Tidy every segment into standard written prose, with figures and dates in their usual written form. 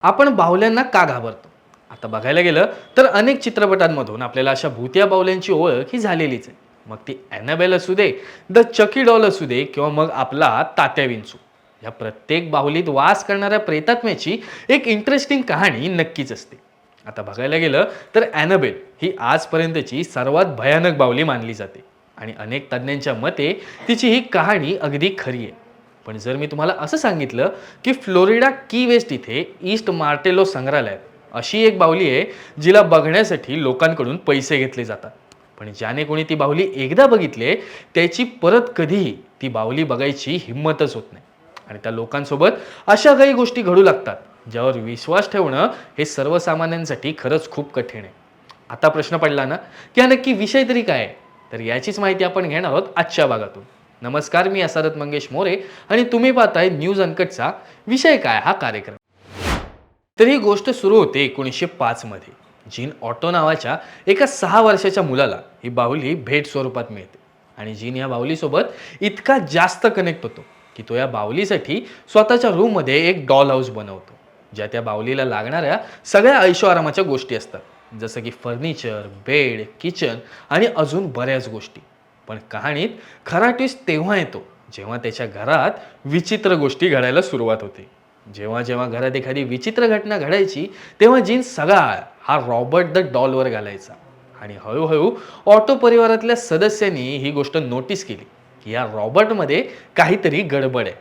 आपण बाहुल्यांना का घाबरतो? आता बघायला गेलं तर अनेक चित्रपटांमधून आपल्याला अशा भुतिया बाहुल्यांची ओळख ही झालेलीच आहे. मग ती ॲनाबेल असू दे, द चकी डॉल असू दे किंवा मग आपला तात्या विंचू. या प्रत्येक बाहुलीत वास करणाऱ्या प्रेतात्म्याची एक इंटरेस्टिंग कहाणी नक्कीच असते. आता बघायला गेलं तर ॲनाबेल ही आजपर्यंतची सर्वात भयानक बाहुली मानली जाते आणि अनेक तज्ज्ञांच्या मते तिची ही कहाणी अगदी खरी आहे. पण जर मी तुम्हाला असं सांगितलं की फ्लोरिडा की वेस्ट इथे ईस्ट मार्टेलो संग्रहालयात अशी एक बाहुली आहे जिला बघण्यासाठी लोकांकडून पैसे घेतले जातात, पण ज्याने कोणी ती बाहुली एकदा बघितले त्याची परत कधीही ती बाहुली बघायची हिंमतच होत नाही. आणि त्या लोकांसोबत अशा काही गोष्टी घडू लागतात ज्यावर विश्वास ठेवणं हे सर्वसामान्यांसाठी खरंच खूप कठीण आहे. आता प्रश्न पडला ना की हा नक्की विषय तरी काय आहे? तर याचीच माहिती आपण घेणार आहोत आजच्या भागातून. नमस्कार, मी असरत मंगेश मोरे आणि तुम्ही पाहताय न्यूज अनकटचा विषय काय हा कार्यक्रम. तर ही गोष्ट सुरू होते 1905 मध्ये. जीन ऑटो नावाच्या एका 6 वर्षाच्या मुलाला ही बाहुली भेट स्वरूपात मिळते आणि जीन या बाहुलीसोबत इतका जास्त कनेक्ट होतो की तो या बाहुलीसाठी स्वतःच्या रूममध्ये एक डॉल हाऊस बनवतो, ज्या त्या बाहुलीला लागणाऱ्या सगळ्या ऐशोआरामाच्या गोष्टी असतात, जसं की फर्निचर, बेड, किचन आणि अजून बऱ्याच गोष्टी. पण कहाणीत खरा ट्विस्ट तेव्हा येतो जेव्हा त्याच्या घरात विचित्र गोष्टी घडायला सुरुवात होते. जेव्हा जेव्हा घरात एखादी विचित्र घटना घडायची तेव्हा जीन सगळा हा रॉबर्ट द डॉलवर घालायचा आणि हळूहळू ऑटो परिवारातल्या सदस्यांनी ही गोष्ट नोटीस केली की या रॉबर्टमध्ये काहीतरी गडबड आहे.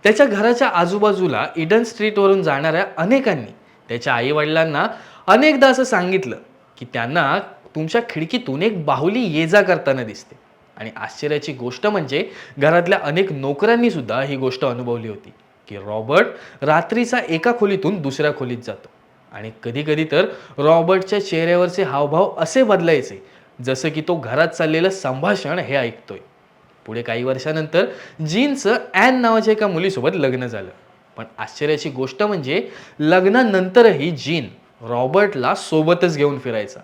त्याच्या घराच्या आजूबाजूला इडन स्ट्रीटवरून जाणाऱ्या अनेकांनी त्याच्या आईवडिलांना अनेकदा असं सांगितलं की त्यांना तुमच्या खिडकीतून एक बाहुली ये जा करताना दिसते. आणि आश्चर्याची गोष्ट म्हणजे घरातल्या अनेक नोकरांनी सुद्धा ही गोष्ट अनुभवली होती की रॉबर्ट रात्रीचा एका खोलीतून दुसऱ्या खोलीत जातो आणि कधी कधी तर रॉबर्टच्या चेहऱ्यावरचे हावभाव असे बदलायचे जसं की तो घरात चाललेलं संभाषण हे ऐकतोय. पुढे काही वर्षानंतर जीनचं ॲन नावाच्या एका मुलीसोबत लग्न झालं. पण आश्चर्याची गोष्ट म्हणजे लग्नानंतरही जीन रॉबर्टला सोबतच घेऊन फिरायचा.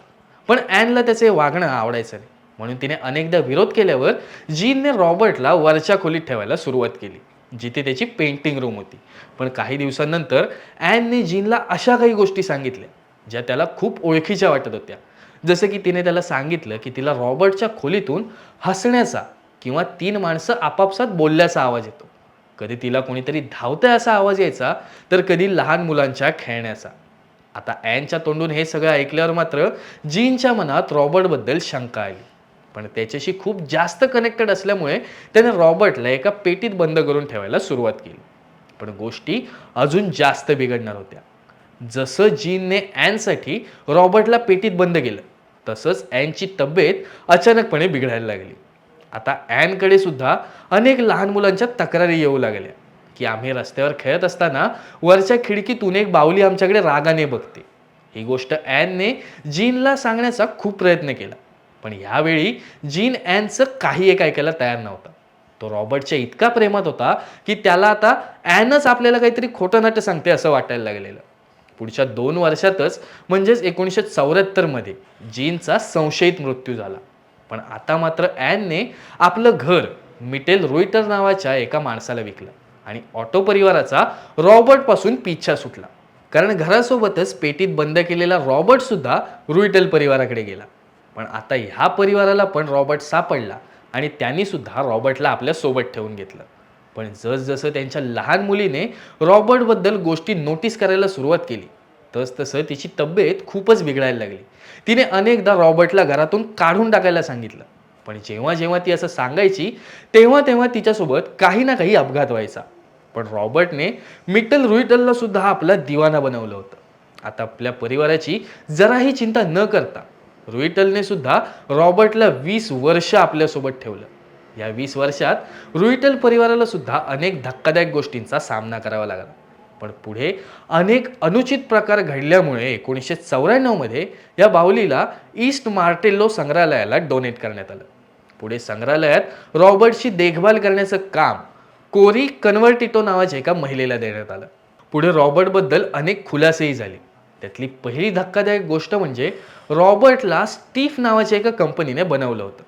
पण ॲनला त्याचे वागणं आवडायचं नाही, म्हणून तिने अनेकदा विरोध केल्यावर जीनने रॉबर्टला वरच्या खोलीत ठेवायला सुरुवात केली, जिथे त्याची पेंटिंग रूम होती. पण काही दिवसांनंतर ॲनने जीनला अशा काही गोष्टी सांगितल्या ज्या त्याला खूप ओळखीच्या वाटत होत्या. जसं की तिने त्याला सांगितलं की तिला रॉबर्टच्या खोलीतून हसण्याचा किंवा 3 माणसं आपापसात बोलल्याचा आवाज येतो. कधी तिला कोणीतरी धावतंय असा आवाज यायचा, तर कधी लहान मुलांच्या खेळण्याचा. आता ॲनच्या तोंडून हे सगळं ऐकल्यावर मात्र जीनच्या मनात रॉबर्टबद्दल शंका आली. पण त्याच्याशी खूप जास्त कनेक्टेड असल्यामुळे त्याने रॉबर्टला एका पेटीत बंद करून ठेवायला सुरुवात केली. पण गोष्टी अजून जास्त बिघडणार होत्या. जसं जीनने ॲनसाठी रॉबर्टला पेटीत बंद केलं तसंच ॲनची तब्येत अचानकपणे बिघडायला लागली. आता ॲनकडे सुद्धा अनेक लहान मुलांच्या तक्रारी येऊ लागल्या की आम्ही रस्त्यावर खेळत असताना वरच्या खिडकीतून एक बाहुली आमच्याकडे रागाने बघते. ही गोष्ट ॲनने जीनला सांगण्याचा खूप प्रयत्न केला, पण यावेळी जीन ॲनचं काही एक ऐकायला तयार नव्हता. तो रॉबर्टच्या इतका प्रेमात होता की त्याला आता ॲनच आपल्याला काहीतरी खोटं नाटं सांगते असं वाटायला लागलेलं. पुढच्या 2 वर्षातच म्हणजेच 1974 मध्ये जीनचा संशयित मृत्यू झाला. पण आता मात्र ॲनने आपलं घर मिटेल रुईटर नावाच्या एका माणसाला विकलं आणि ऑटो परिवाराचा रॉबर्टपासून पिच्छा सुटला. कारण घरासोबतच पेटीत बंद केलेला रॉबर्ट सुद्धा रुईटेल परिवाराकडे गेला. पण आता ह्या परिवाराला पण रॉबर्ट सापडला आणि त्यांनी सुद्धा रॉबर्टला आपल्या सोबत ठेवून घेतलं. पण जसजसं त्यांच्या लहान मुलीने रॉबर्टबद्दल गोष्टी नोटीस करायला सुरुवात केली तसतसं तिची तब्येत खूपच बिघडायला लागली. तिने अनेकदा रॉबर्टला घरातून काढून टाकायला सांगितलं, पण जेव्हा जेव्हा ती असं सांगायची तेव्हा तेव्हा तिच्यासोबत काही ना काही अपघात व्हायचा. पण रॉबर्टने मिटल रुईटलला सुद्धा आपला दिवाना बनवलं होतं. आता आपल्या परिवाराची जराही चिंता न करता रुईटलने सुद्धा रॉबर्टला 20 वर्ष आपल्यासोबत ठेवलं. या 20 वर्षात रुईटल परिवाराला सुद्धा अनेक धक्कादायक गोष्टींचा सामना करावा लागला. पण पुढे अनेक अनुचित प्रकार घडल्यामुळे 1994 मध्ये या बाहुलीला ईस्ट मार्टेलो संग्रहालयाला डोनेट करण्यात आलं. पुढे संग्रहालयात रॉबर्टची देखभाल करण्याचं काम कोरी कन्व्हर्टिटो नावाच्या एका महिलेला देण्यात आलं. पुढे रॉबर्टबद्दल अनेक खुलासेही झाले. त्यातली पहिली धक्कादायक गोष्ट म्हणजे रॉबर्टला स्टीफ नावाच्या एका कंपनीने बनवलं होतं.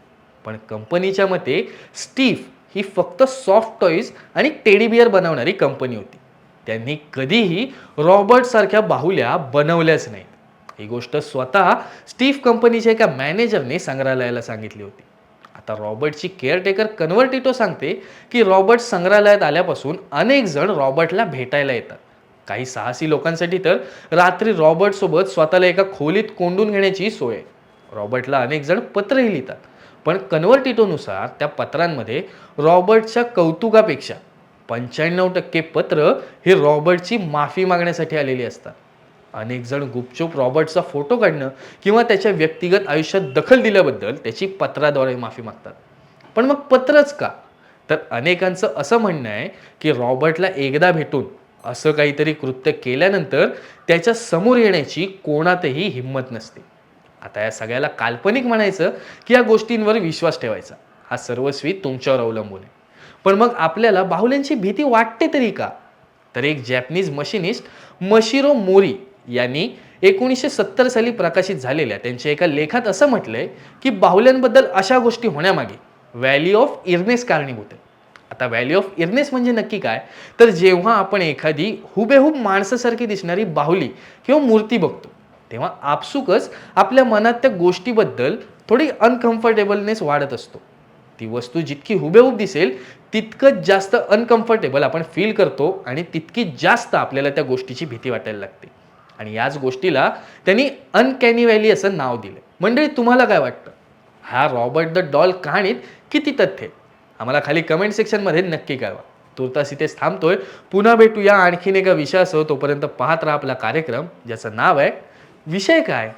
पण कंपनीच्या मते स्टीफ ही फक्त सॉफ्ट टॉईज आणि टेडी बिअर बनवणारी कंपनी होती. त्यांनी कधीही रॉबर्ट सारख्या बाहुल्या बनवल्याच नाहीत। ही गोष्ट स्वतः स्टीव्ह कंपनीच्या एका मॅनेजरने संग्रहालयाला सांगितली होती। आता रॉबर्टची केअरटेकर कन्व्हर्टिटो सांगते की रॉबर्ट संग्रहालयात आल्यापासून अनेक जण रॉबर्टला भेटायला येतात। काही साहसी लोकांसाठी तर रात्री रॉबर्ट सोबत स्वतःला एका खोलीत कोंडून घेण्याची सोय आहे। रॉबर्टला अनेक जण पत्रही लिहितात, पण कन्व्हर्टिटोनुसार त्या पत्रांमध्ये रॉबर्टच्या कौतुकापेक्षा 95% पत्र हे रॉबर्टची माफी मागण्यासाठी आलेली असतात। अनेक जण गुपचूप रॉबर्टचा फोटो काढणं किंवा त्याच्या व्यक्तिगत आयुष्यात दखल दिल्याबद्दल त्याची पत्राद्वारे माफी मागतात। पण मग पत्रच का? तर अनेकांचं असं म्हणणं आहे की रॉबर्टला एकदा भेटून असं काहीतरी कृत्य केल्यानंतर त्याच्या समोर येण्याची कोणातही हिंमत नसते। आता या सगळ्याला काल्पनिक म्हणायचं की या गोष्टींवर विश्वास ठेवायचा, हा सर्वस्वी तुमच्यावर अवलंबून आहे। पण मग आपल्याला बाहुल्यांची भीती वाटते तरी का? तर एक जॅपनीज मशिनिस्ट मशिरो मोरी यांनी 1970 साली प्रकाशित झालेल्या त्यांच्या एका लेखात असं म्हटलंय की बाहुल्यांबद्दल अशा गोष्टी होण्यामागे व्हॅली ऑफ इरनेस कारणीभूत आहे। आता व्हॅली ऑफ इरनेस म्हणजे नक्की काय? तर जेव्हा आपण एखादी हुबेहूब माणसासारखी दिसणारी बाहुली किंवा मूर्ती बघतो, तेव्हा आपसुकच आपल्या मनात त्या गोष्टीबद्दल थोडी अनकम्फर्टेबलनेस वाढत असतो। ती वस्तू जितकी हुबेहूब दिसेल तितकंच जास्त अनकम्फर्टेबल आपण फील करतो आणि तितकी जास्त आपल्याला त्या गोष्टीची भीती वाटायला लागते। आणि याच गोष्टीला त्यांनी अनकॅनी व्हॅली असं नाव दिलं। मंडळी, तुम्हाला काय वाटतं? हा रॉबर्ट द डॉल कहाणीत किती तथ्य आहे? आम्हाला खाली कमेंट सेक्शनमध्ये नक्की कळवा। तुर्तास इथेच थांबतोय, पुन्हा भेटूया आणखीन एका विषयासह। तोपर्यंत पाहत राहा आपला कार्यक्रम, ज्याचं नाव आहे विषय काय।